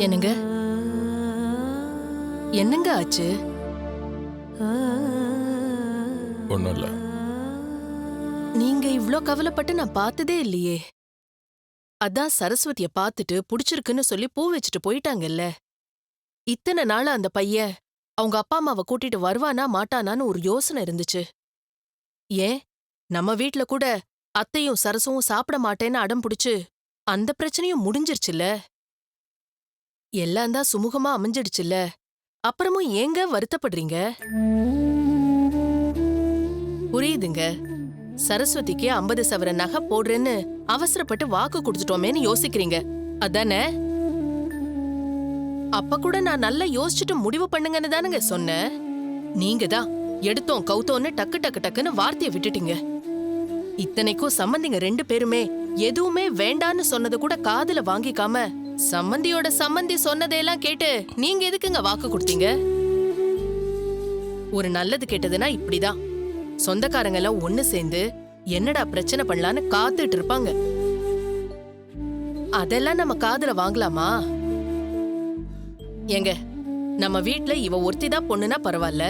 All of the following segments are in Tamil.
என்னங்க என்னங்க ஆச்சு? ஒண்ணும் இல்ல. நீங்க இவ்ளோ கவலைப்பட்டு நான் பார்த்ததே இல்லையே. அதான் சரஸ்வதிய பார்த்துட்டு புடிச்சிருக்குன்னு சொல்லி பூ வச்சுட்டு போயிட்டாங்கல்ல. இத்தனை நாள் அந்த பையன் அவங்க அப்பா அம்மாவை கூட்டிட்டு வருவானா மாட்டானான்னு ஒரு யோசனை இருந்துச்சு. ஏன் நம்ம வீட்ல கூட அத்தையும் சரசும் சாப்பிட மாட்டேன்னு அடம் புடிச்சு அந்த பிரச்சனையும் முடிஞ்சிருச்சுல. எல்லாம் தான் சுமூகமா அமைஞ்சிடுச்சுல. அப்புறமும் ஏங்க வருத்தப்படுறீங்க? புரியுதுங்க. சரஸ்வதிக்கு 50 சவர நகை போடுறேன்னு அவசரப்பட்டு வாக்கு கொடுத்துட்டோமேன்னு யோசிக்கிறீங்க அதானே? அப்ப கூட நான் நல்லா யோசிச்சுட்டு முடிவு பண்ணுங்கன்னு தானுங்க சொன்னேன். நீங்க தான் எடுத்தோம் கவுத்தோன்னு டக்கு டக்கு டக்குன்னு வார்த்தையை விட்டுட்டீங்க. இத்தனைக்கும் சம்பந்திங்க 2 பேருமே எதுவுமே வேண்டான்னு சொன்னது கூட காதுல வாங்கிக்காம சம்பந்தியோட சம்பந்தி சொன்னதையெல்லாம் கேட்டு நீங்க எதுக்குங்க வாக்கு கொடுத்தீங்க? ஒரு நல்லது கேட்டதுன்னா இப்படிதான் சொந்தக்காரங்க எல்லாம் ஒண்ணு சேர்ந்து என்னடா பிரச்சனை பண்ணலான்னு காத்துட்டு இருப்பாங்க. அதெல்லாம் நம்ம காதுல வாங்கலாமா? ஏங்க நம்ம வீட்ல இவ ஒருத்திதான் பொண்ணுனா பரவாயில்ல.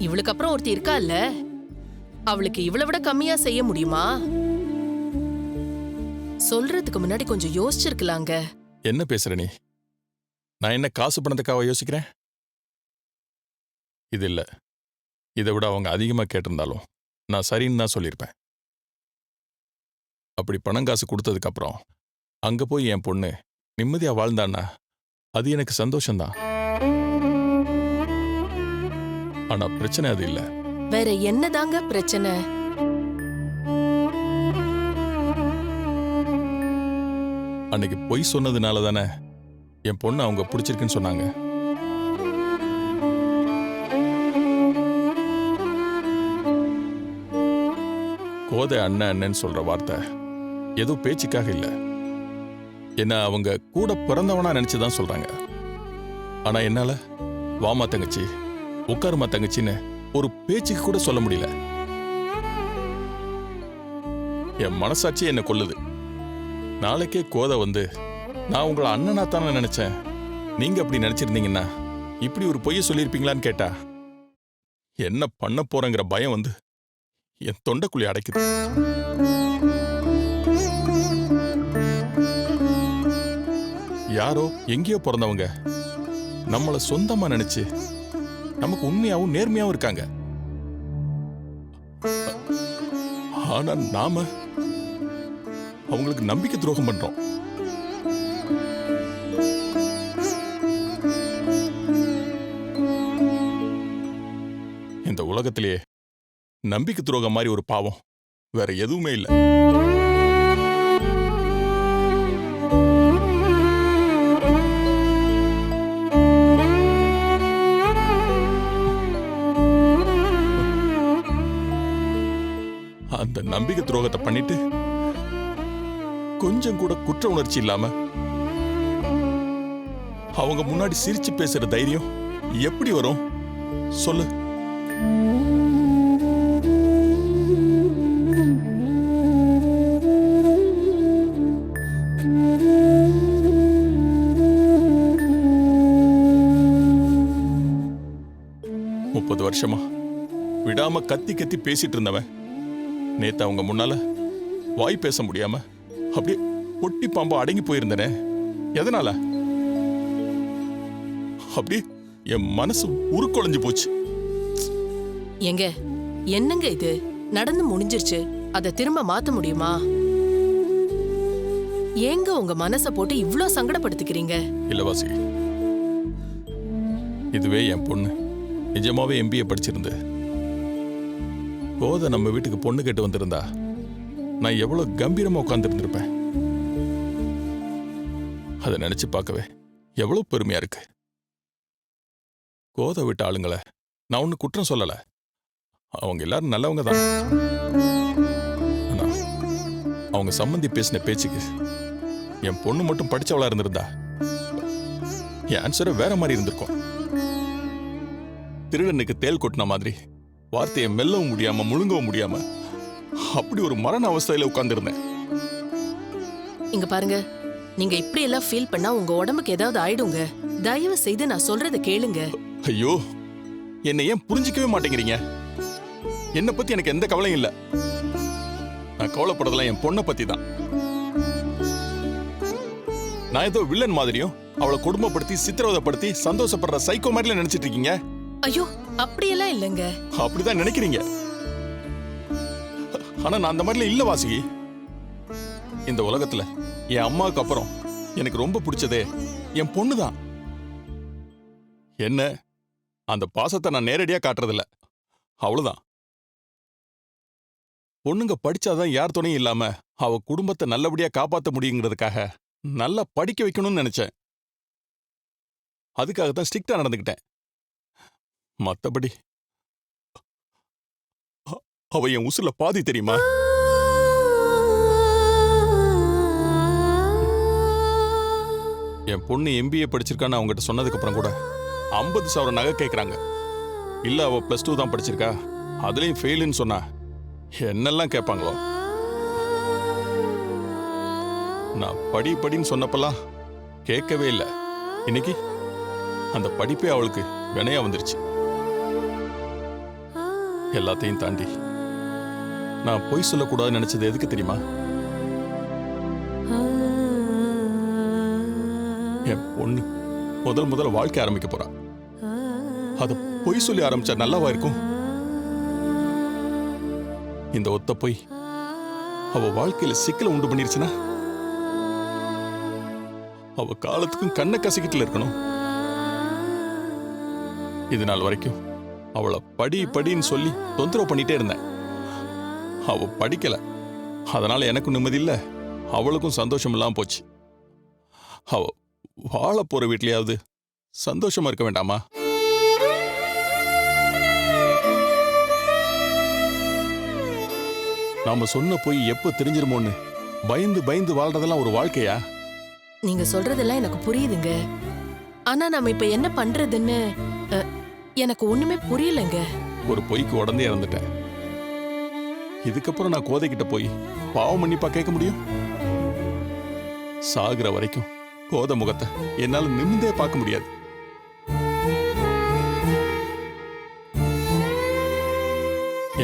இவளுக்கு அப்புறம் ஒருத்தி இருக்கா இல்ல, அவளுக்கு இவளை விட கம்மியா செய்ய முடியுமா? சொல்றதுக்கு முன்னாடி கொஞ்சம் யோசிச்சிருக்கலாங்க. என்ன பேசுற நீ? நான் என்ன காசு பணத்துக்காக யோசிக்கிறேன்? இது இல்ல. இதை விட அவங்க அதிகமா கேட்டிருந்தாலும் நான் சரின்னு தான் சொல்லியிருப்பேன். அப்படி பணம் காசு கொடுத்ததுக்கு அப்புறம் அங்க போய் என் பொண்ணு நிம்மதியா வாழ்ந்தான்னா அது எனக்கு சந்தோஷம்தான். ஆனா பிரச்சனை அது இல்ல. வேற என்னதாங்க பிரச்சனை? அன்னைக்கு பொய் சொன்னதுனால தானே என் பொண்ணு அவங்க பிடிச்சிருக்குன்னு சொன்னாங்க. கோதை அண்ணன் அண்ணன்னு சொல்ற வார்த்தை ஏதோ பேச்சுக்காக இல்ல. என்ன அவங்க கூட பிறந்தவனா நினைச்சுதான் சொல்றாங்க. ஆனா என்னால வாமா தங்கச்சி உட்காருமா தங்கச்சின்னு ஒரு பேச்சுக்கு கூட சொல்ல முடியல. என் மனசாட்சி என்ன கொல்லுது. நாளைக்கே கோதை வந்து நான் உங்களை அண்ணனா தானே நினைச்சேன், நீங்க அப்படி நினைச்சிருந்தீங்கன்னா இப்படி ஒரு பொய்ய சொல்லியிருப்பீங்களான்னு கேட்டா என்ன பண்ண போறேங்கிற பயம் வந்து என் தொண்டைக்குள்ளி அடைக்குது. யாரோ எங்கேயோ பிறந்தவங்க நம்மள சொந்தமா நினைச்சு நமக்கு உண்மையாவும் நேர்மையாவும் இருக்காங்க. ஆனா நாம அவங்களுக்கு நம்பிக்கை துரோகம் பண்றோம். இந்த உலகத்திலேயே நம்பிக்கை துரோகம் மாதிரி ஒரு பாவம் வேற எதுவுமே இல்லை. அந்த நம்பிக்கை துரோகத்தை பண்ணிட்டு கொஞ்சம் கூட குற்ற உணர்ச்சி இல்லாம அவங்க முன்னாடி சிரிச்சு பேசுற தைரியம் எப்படி வரும் சொல்லு? முப்பது வருஷமா விடாம கத்தி கத்தி பேசிட்டு இருந்தவன் நேத்து அவங்க முன்னால வாய் பேச முடியாம அப்படியே பொட்டி பாம்பா அடங்கி போயிருந்தனே. எதனால? அப்படியே என் மனசு உருக்குலைஞ்சு போச்சு. எங்க என்னங்க இது? நடந்து முடிஞ்சிருச்சு, அதை திரும்ப மாத்த முடியுமா? ஏங்க உங்க மனச போட்டு இவ்ளோ சங்கடப்படுத்திக்கிறீங்க? இல்ல வாசி, இதுவே என் பொண்ணு நிஜமாவே MBA படிச்சிருந்து கோதை நம்ம வீட்டுக்கு பொண்ணு கேட்டு வந்திருந்தா நான் எவ்வளவு கம்பீரமா உட்கார்ந்து இருந்திருப்பேன். அதை நினைச்சு பார்க்கவே எவ்வளவு பெருமையா இருக்கு. கோதை விட்ட ஆளுங்களை நான் ஒண்ணு குற்றம் சொல்லல, அவங்க எல்லாரும் நல்லவங்க தான். ஆனா அவங்க சம்பந்தி பேசின பேச்சுக்கு என் பொண்ணு மட்டும் படிச்சவளா இருந்திருந்தா என் ஆன்சரை வேற மாதிரி இருந்திருக்கும். திருடனுக்கு தேல் கொட்டின மாதிரி வார்த்தையை மெல்லவும் முடியாம முழுங்கவும் முடியாம அப்படி ஒரு மரண அவஸ்தையில உட்கார்ந்திருந்தேன். இங்க பாருங்க, நீங்க இப்படி எல்லாம் ஃபீல் பண்ணா உங்க உடம்புக்கு ஏதாவது ஆயிடுங்க. தயவு செய்து நான் சொல்றத கேளுங்க. ஐயோ, என்னை ஏன் புரிஞ்சிக்கவே மாட்டேங்கிறீங்க? என்னை பத்தி எனக்கு எந்த கவலையும் இல்ல. நான் கவலைப்படுறதெல்லாம் என் பொண்ணை பத்தி தான். நான் ஏதோ வில்லன் மாதிரியும் அவளை குடும்பப்படுத்தி சித்திரவதைப்படுத்தி சந்தோஷப்படுற சைக்கோ மாதிரில நினைச்சிட்டு இருக்கீங்க. ஐயோ, அப்படியெல்லாம் இல்லைங்க. அப்படிதான் நினைக்கிறீங்க. ஆனா நான் அந்த மாதிரில இல்ல வாசுகி. இந்த உலகத்துல என் அம்மாவுக்கு அப்புறம் எனக்கு ரொம்ப பிடிச்சதே என் பொண்ணுதான். என்ன அந்த பாசத்தை நான் நேரடியா காட்டுறதில்ல, அவ்வளவுதான். பொண்ணுங்க படிச்சாதான் யார் துணையும் இல்லாம அவ குடும்பத்தை நல்லபடியா காப்பாற்ற முடியுங்கிறதுக்காக நல்லா படிக்க வைக்கணும்னு நினைச்சேன். அதுக்காகத்தான் ஸ்ட்ரிக்டா நடந்துக்கிட்டேன். மத்தபடி அவ என் உசுல பாதி தெரியுமா? என் பொண்ணு MBA படிச்சிருக்கான்னு அவங்ககிட்ட சொன்னதுக்கு அப்புறம் கூட 50,000 நகை கேட்கறாங்க. இல்ல அவ +2 தான் படிச்சிருக்கா, அதுலயும் ஃபெயிலுன்னு சொன்னா என்னெல்லாம் கேட்பாங்களோ. நான் படின்னு சொன்னப்பெல்லாம் கேட்கவே இல்லை. இன்னைக்கு அந்த படிப்பே அவளுக்கு வினையா வந்துருச்சு. எல்லாத்தையும் தாண்டி நான் பொய் சொல்லக்கூடாதுன்னு நினைச்சது எதுக்கு தெரியுமா? என் பொண்ணு முதல்ல வாழ்க்கை ஆரம்பிக்க போறா. அத பொய் சொல்லி ஆரம்பிச்சா நல்லாவா இருக்கும்? இந்த ஒத்த பொய் அவ வாழ்க்கையில சிக்கலை உண்டு பண்ணிருச்சுன்னா அவ காலத்துக்கும் கண்ணை கசிக்கிட்டுல இருக்கணும். இது நாள் வரைக்கும் அவளை படின்னு சொல்லி தொந்தரவு பண்ணிட்டே இருந்தேன். அவ படிக்கல, அதனால எனக்கும் நிம்மதி இல்ல, அவளுக்கும் சந்தோஷம் இல்லாம போச்சு. அவ வாழ போற வீட்லயாவது சந்தோஷமா இருக்க வேண்டாமா? நாம சொன்ன போய் எப்ப தெரிஞ்சிருமோன்னு பயந்து வாழ்றதெல்லாம் ஒரு வாழ்க்கையா? நீங்க சொல்றதெல்லாம் எனக்கு புரியுதுங்க. ஆனா நாம இப்ப என்ன பண்றதுன்னு எனக்கு ஒண்ணுமே புரியலங்க. ஒரு பொய்க்கு உடனே இறந்துட்டேன். இதுக்கப்புறம் நான் கோதைக்கிட்ட போய் பாவம் மன்னிப்பா கேட்க முடியும்? சாகுற வரைக்கும் கோதை முகத்தை என்னால நிமிந்தே பார்க்க முடியாது.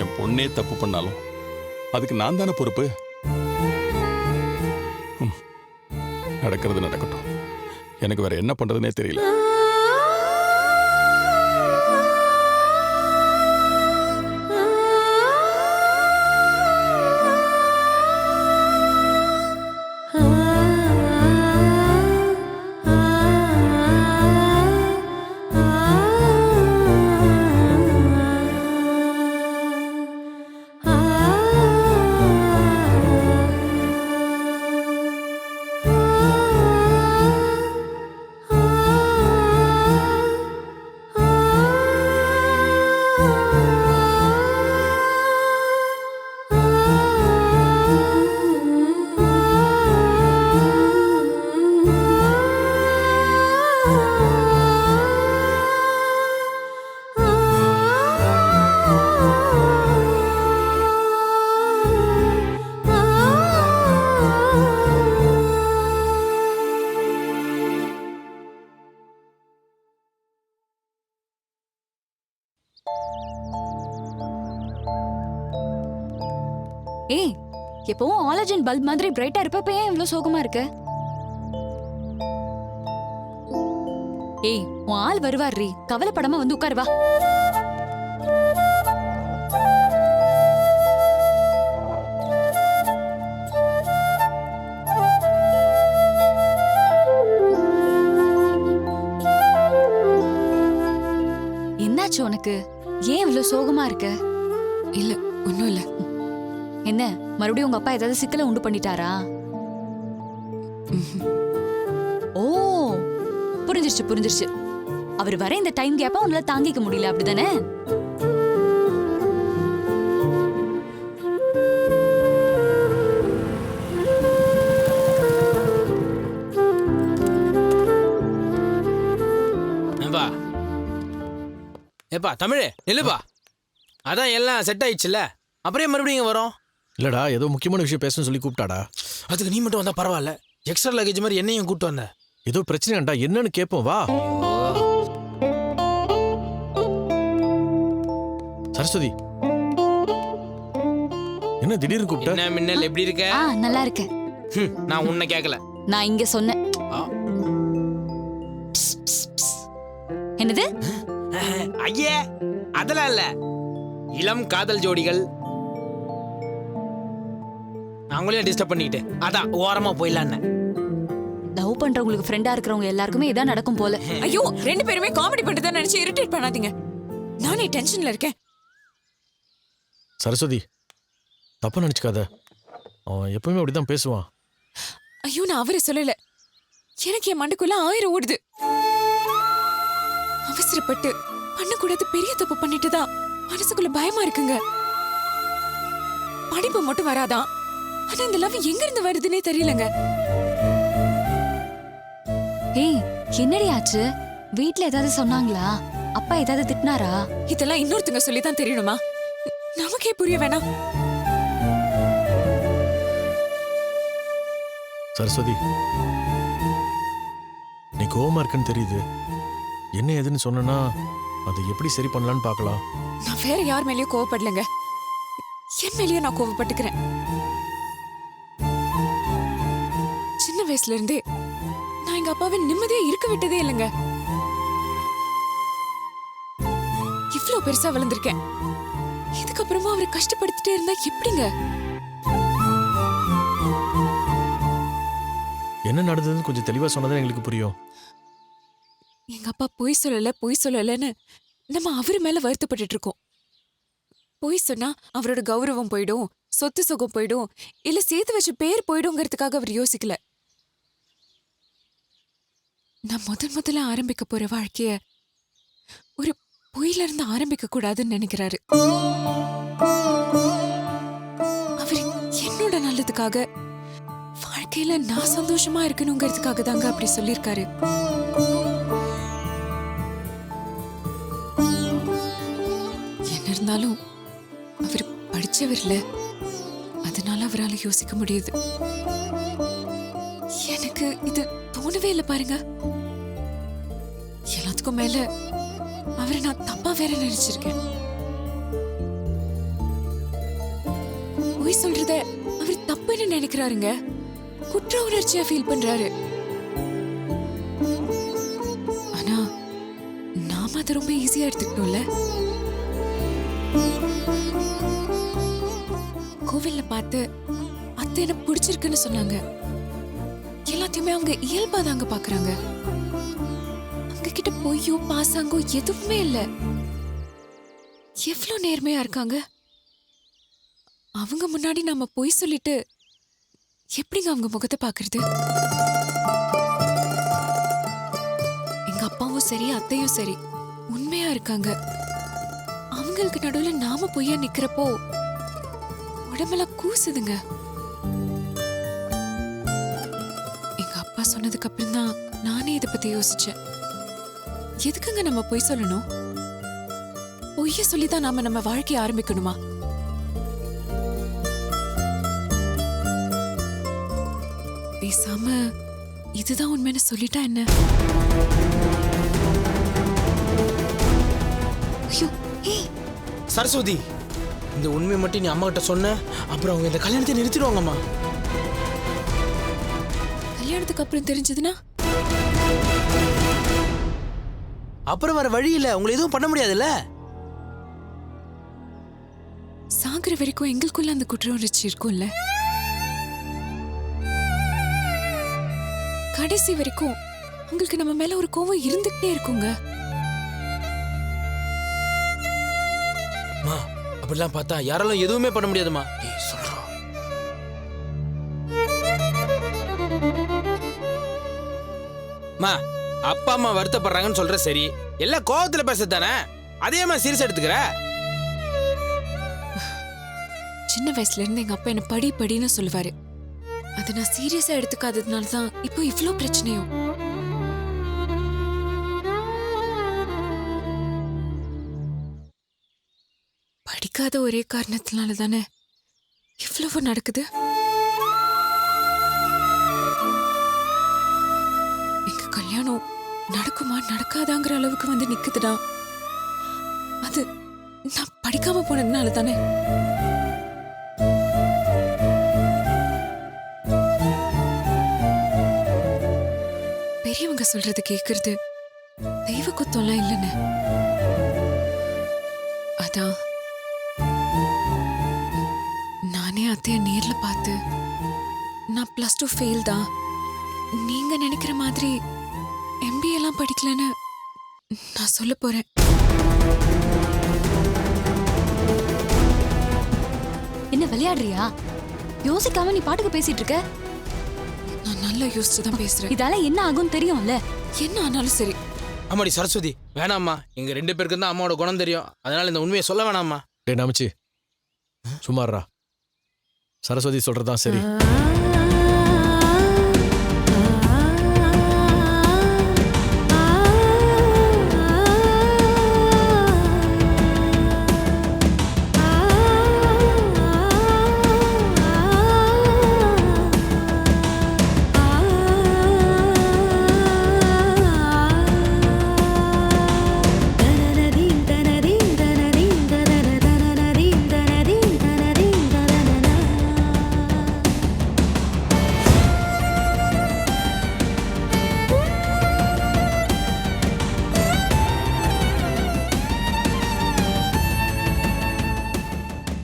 என் பொண்ணே தப்பு பண்ணாலும் அதுக்கு நான் தானே பொறுப்பு. நடக்கிறது நடக்கட்டும். எனக்கு வேற என்ன பண்றதுனே தெரியல. ஏய், எப்பவும் ஆலஜன் பல்ப் மாதிரி பிரைட்டா இருப்ப ஏன் இவ்ளோ சோகமா இருக்க? ஏய், உன் ஆள் வருவார்ரி, கவலைப்படாம வந்து உட்காரு வா. என்னாச்சு உனக்கு? ஏன் இவ்ளோ சோகமா இருக்க? இல்ல, ஒண்ணும் இல்ல. என்ன மறுபடியும் உங்க அப்பா ஏதாவது சிக்கலை உண்டு பண்ணிட்டாரா? ஓ, புரிஞ்சிருச்சு. அவர் வர இந்த டைம் கேப்ப உன்னால தாங்கிக்க முடியல, அப்படிதானே? ஏப்பா தமிழே நில்லுப்பா. அதான் எல்லாம் செட் ஆயிடுச்சுல்ல, அப்புறம் மறுபடியும் இங்க வரோம். இல்லடா, ஏதோ முக்கியமான விஷயம் பேசணும்னு சொல்லி கூப்பிட்டாடா. அதுக்கு நீ மட்டும் வந்தா பரவாயில்ல, எக்ஸ்ட்ரா லக்கேஜ் மாதிரி என்னையும் கூட்டு வந்த? ஏதோ பிரச்சனையாண்டா, என்னன்னு கேட்போம் வா. சரஸ்வதி, என்ன திடீர்னு கூப்பிட்ட? என்ன மின்னல், எப்படி இருக்க? நல்லா இருக்கேன். நான் உன்னை கேட்கல, நான் இங்க சொன்னேன். என்னது? ஐயே அதெல்லாம் இல்ல, இளம் காதல் ஜோடிகள் அவங்களையும் டிஸ்டர்ப் பண்ணிக்கிட்டு அதான் ஓரமா போயிடலான்னு. லவ் பண்றவங்களுக்கு ஃப்ரெண்டா இருக்கிறவங்க எல்லாருக்குமே இதான் நடக்கும் போல. ஐயோ, 2 பேருமே காமெடி பண்றதா நினைச்சு இரிட்டேட் பண்ணாதீங்க. நானே டென்ஷன்ல இருக்கேன். சரஸ்வதி, தப்பா நினைச்சுக்காத. அவன் எப்பவுமே அப்படிதான் பேசுவான். ஐயோ, நான் அவரை சொல்லல. எனக்கு என் மண்டைக்குள்ள 1000 ஓடுது. அவசரப்பட்டு பண்ணக்கூடாது பெரிய தப்பு பண்ணிட்டுதான் மனசுக்குள்ள பயமா இருக்குங்க. படிப்பு மட்டும் வராதான், ஆனா இந்த லவ் எங்க இருந்து வருதுன்னே தெரியலங்க. ஏய், என்னடி ஆச்சு? வீட்ல ஏதாவது சொன்னாங்களா? அப்பா ஏதாவது திட்டினாரா? இதெல்லாம் இன்னொருத்தங்க சொல்லிதான் தெரியணுமா? நமக்கே புரிய வேணாம். சரஸ்வதி, நீ கோவமா இருக்குன்னு தெரியுது. என்ன ஏதுன்னு சொன்னா அதை எப்படி சரி பண்ணலான்னு பார்க்கலாம். நான் வேற யார் மேலயும் கோவப்படலங்க. என் மேலயும் நான் கோவப்பட்டுக்கிறேன். சின்ன வயசுல இருந்தே நான் எங்க அப்பாவை நிம்மதியா இருக்க விட்டதே இல்லைங்க. இவ்ளோ பெருசா வளர்ந்திருக்கேன். இதுக்கப்புறமா அவரை கஷ்டப்படுத்திட்டே இருந்தா எப்படிங்க? என்ன நடந்ததுன்னு கொஞ்சம் தெளிவா சொன்னதான் எங்களுக்கு புரியும். எங்க அப்பா பொய் சொல்லலன்னு நம்ம அவரு மேல வருத்தப்பட்டுட்டு இருக்கோம். பொய் சொன்னா அவரோட கௌரவம் போயிடும், சொத்து சுகம் போயிடும், இல்ல சேர்த்து வச்ச பேர் போயிடுங்கிறதுக்காக அவர் யோசிக்கல. நான் முதல்ல ஆரம்பிக்க போற வாழ்க்கைய ஒரு பொய்ல இருந்து ஆரம்பிக்க கூடாதுன்னு நினைக்கிறாரு. அவர் என்னோட நல்லதுக்காக, வாழ்க்கையில நான் சந்தோஷமா இருக்கணுங்கிறதுக்காக தாங்க அப்படி சொல்லியிருக்காரு. என்ன இருந்தாலும் அவர் படிச்சவர்ல, அதனால அவரால் யோசிக்க முடியுது. எனக்கு இது தோணவே இல்லை பாருங்க. எல்லாத்துக்கும் மேல அவரை நான் தப்பா வேற நினைச்சிருக்கேன். பொய் சொல்றத அவர் தப்புன்னு நினைக்கிறாருங்க. குற்ற உணர்ச்சியா ஃபீல் பண்றாரு. ஆனா நாம அதை ரொம்ப ஈஸியா எடுத்துக்கணும்ல. கோவில்ல பார்த்து அத்தை என்ன பிடிச்சிருக்குன்னு சொன்னாங்க. எல்லாத்தையுமே அவங்க இயல்பா தாங்க பாக்குறாங்க. அவங்க கிட்ட பொய்யோ பாசாங்கோ எதுவுமே இல்ல. எவ்வளவு நேர்மையா இருக்காங்க. அவங்க முன்னாடி நாம பொய் சொல்லிட்டு எப்படிங்க அவங்க முகத்தை பாக்குறது? எங்க அப்பாவும் சரி அத்தையும் சரி உண்மையா இருக்காங்க. அவங்களுக்கு நடுவுல நாம பொய்யா நிக்கிறப்போ உடம்பெல்லாம் கூசுதுங்க. எங்க அப்பா சொன்னதுக்கு அப்புறம் தான் நானே இதை பத்தி யோசிச்சேன். எதுக்குங்க நம்ம பொய் சொல்லணும்? பொய்ய சொல்லிதான் நாம நம்ம வாழ்க்கைய ஆரம்பிக்கணுமா? பேசாம இதுதான் உண்மைன்னு சொல்லிட்டா என்ன? ஐயோ, ஏய், சரஸ்வதி, இந்த உண்மை மட்டும் நீ அம்மா கிட்ட சொன்ன, அப்புறம் அவங்க இந்த கல்யாணத்தை நிறுத்திடுவாங்கம்மா. கல்யாணத்துக்கு அப்புறம் தெரிஞ்சதுன்னா அப்புறம் வர வழி இல்ல, உங்களை எதுவும் பண்ண முடியாதுல்ல. சாகுற வரைக்கும் எங்களுக்குள்ள அந்த குற்ற உணர்ச்சி இருக்கும்ல. கடைசி வரைக்கும் உங்களுக்கு நம்ம மேல ஒரு கோவம் இருந்துகிட்டே இருக்குங்க. மா, அப்படிலாம் பார்த்தா யாராலும் எதுவுமே பண்ண முடியாதுமா. சொல்றோம். மா, அப்பா அம்மா வருத்தப்படுறாங்கன்னு சொல்ற சரி, எல்லாம் கோவத்துல பேசத்தானே, அதேமா சீரியஸ் எடுத்துக்கிற? சின்ன வயசுல இருந்து எங்க அப்பா என்ன படின்னு சொல்லுவாரு. அதை நான் சீரியஸா எடுத்துக்காததுனால தான் இப்போ இவ்ளோ பிரச்சனையும். படிக்காத ஒரே காரணத்தினால தானே இவ்வளவு நடக்குது. கல்யாணம் நடக்குமா நடக்காதாங்கிற அளவுக்கு வந்து நிக்குதுடா. அது நான் படிக்காம போனதுனால தானே. பெரியவங்க சொல்றது கேக்குறது தெய்வ குத்தம்லாம் இல்லைன்னு. அதான் நானே அத்தைய நேர்ல பார்த்து நான் +2 ஃபெயில் தான், நீங்க நினைக்கிற மாதிரி MBA எல்லாம் படிக்கலன்னு நான் சொல்ல போறேன். என்ன விளையாடுறியா? யோசிக்காம நீ பாட்டுக்கு பேசிட்டு இருக்க. நான் நல்லா யோசிச்சு தான் பேசுறேன். இதால என்ன ஆகும் தெரியும்ல. என்ன ஆனாலும் சரி. ஆமாடி சரஸ்வதி, வேணாம்மா. எங்க 2 பேருக்கு தான் அம்மாவோட குணம் தெரியும். அதனால இந்த உண்மையை சொல்ல வேணாம்மா. டேய் நாமச்சி, சும்மாறா. சரஸ்வதி சொல்றதுதான் சரி.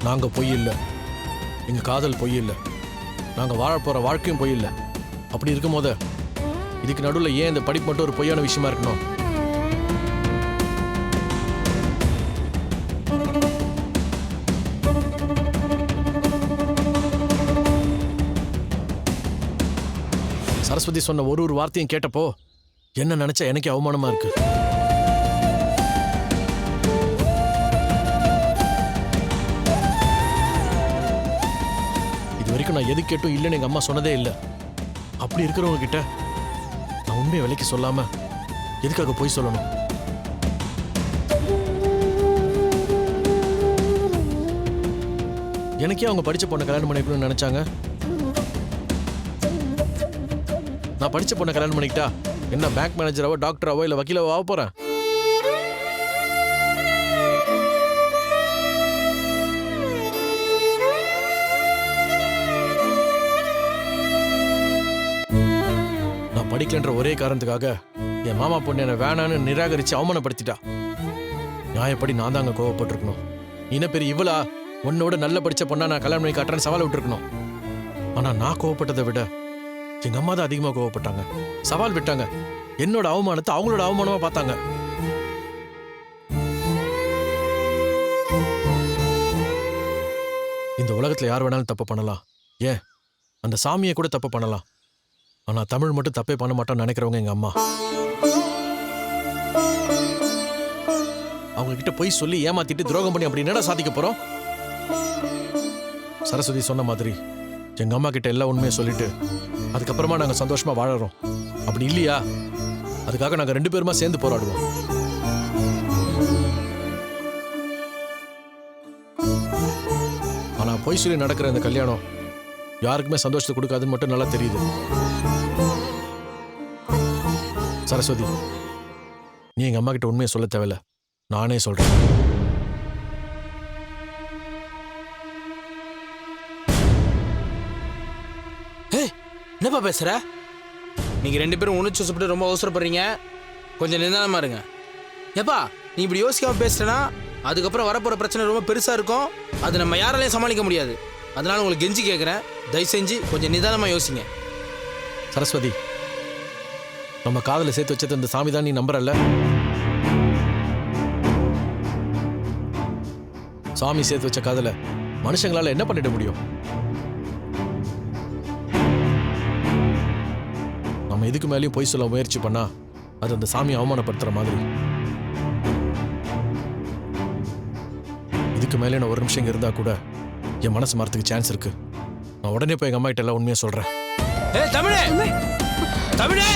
நாங்க பொய் இல்லை, எங்க காதல் பொய் இல்லை, நாங்க வாழ போற வாழ்க்கையும் பொய் இல்லை. அப்படி இருக்கும் போது இதுக்கு நடுவில் ஏன் இந்த படிப்பு மட்டும் ஒரு பொய்யான விஷயமா இருக்கணும்? சரஸ்வதி சொன்ன ஒரு வார்த்தையும் கேட்டப்போ என்ன நினைச்சா எனக்கே அவமானமா இருக்கு. வரைக்கும் நான் எது கேட்டும் இல்லைன்னு எங்க அம்மா சொன்னதே இல்லை. அப்படி இருக்கிறவங்க கிட்ட நான் உண்மையை விலைக்கு சொல்லாம எதுக்காக போய் சொல்லணும்? எனக்கே அவங்க படிச்ச பொண்ணை கல்யாணம் பண்ணிக்கணும்னு நினைச்சாங்க. நான் படிச்ச பொண்ணை கல்யாணம் பண்ணிக்கிட்டா என்ன பேங்க் மேனேஜராவோ டாக்டராவோ இல்லை வக்கீலாவோ ஆக போறேன்? படிக்கலன்ற ஒரே காரணத்துக்காக என் மாமா பொண்ணு என்ன வேணான்னு நிராகரிச்சு அவமானப்படுத்திட்டா. நியாயப்படி நான் தாங்க கோவப்பட்டிருக்கணும். என்ன பெரிய இவளா உன்னோட நல்ல படிச்ச பொண்ணா நான் கல்யாணம் பண்ணி காட்டுறேன்னு சவால் விட்டுருக்கணும். ஆனா நான் கோவப்பட்டதை விட எங்க அம்மா தான் அதிகமா கோவப்பட்டாங்க, சவால் விட்டாங்க. என்னோட அவமானத்தை அவங்களோட அவமானமா பார்த்தாங்க. இந்த உலகத்துல யார் வேணாலும் தப்பு பண்ணலாம், ஏன் அந்த சாமியை கூட தப்பு பண்ணலாம். ஆனா தமிழ் மட்டும் தப்பே பண்ண மாட்டோம்னு நினைக்கிறவங்க எங்க அம்மா. அவங்க கிட்ட போய் சொல்லி ஏமாத்திட்டு துரோகம் பண்ணி அப்படி என்னடா சாதிக்க போறோம்? சரஸ்வதி சொன்ன மாதிரி எங்க அம்மா கிட்ட எல்லா உண்மையை சொல்லிட்டு அதுக்கப்புறமா நாங்க சந்தோஷமா வாழறோம். அப்படி இல்லையா அதுக்காக நாங்க 2 பேருமா சேர்ந்து போராடுவோம். ஆனா போய் சொல்லி நடக்கிற இந்த கல்யாணம் யாருக்குமே சந்தோஷத்தை கொடுக்காதுன்னு மட்டும் நல்லா தெரியுது. சரஸ்வதி, நீ எங்க அம்மா கிட்ட உண்மையை சொல்ல தேவையில்ல, நானே சொல்றேன். என்னப்பா பேசுற? நீங்க 2 பேரும் உணர்ச்சி வசப்பட்டு ரொம்ப அவசரப்படுறீங்க. கொஞ்சம் நிதானமா இருங்க. ஏப்பா நீ இப்படி யோசிக்காம பேசுறேன்னா அதுக்கப்புறம் வரப்போற பிரச்சனை ரொம்ப பெருசா இருக்கும். அது நம்ம யாராலையும் சமாளிக்க முடியாது. அதனால உங்களுக்கு கெஞ்சி கேட்குறேன், தயவு செஞ்சு கொஞ்சம் நிதானமா யோசிங்க. சரஸ்வதி, நம்ம காதல சேர்த்து வச்சது இந்த சாமி தான் நீ நம்புறல்ல? சாமி சேர்த்து வச்ச காதல மனுஷங்களால என்ன பண்ணிட முடியும்? நம்ம இதுக்கு மேலேயும் பொய் சொல்ல முயற்சி பண்ணா அது அந்த சாமியை அவமானப்படுத்துற மாதிரி. இதுக்கு மேலே நான் ஒரு நிமிஷம் இருந்தா கூட என் மனசு மாறத்துக்கு சான்ஸ் இருக்கு. நான் உடனே போய் எங்க அம்மா கிட்ட எல்லாம் உண்மையா சொல்றேன். தமிழே தமிழே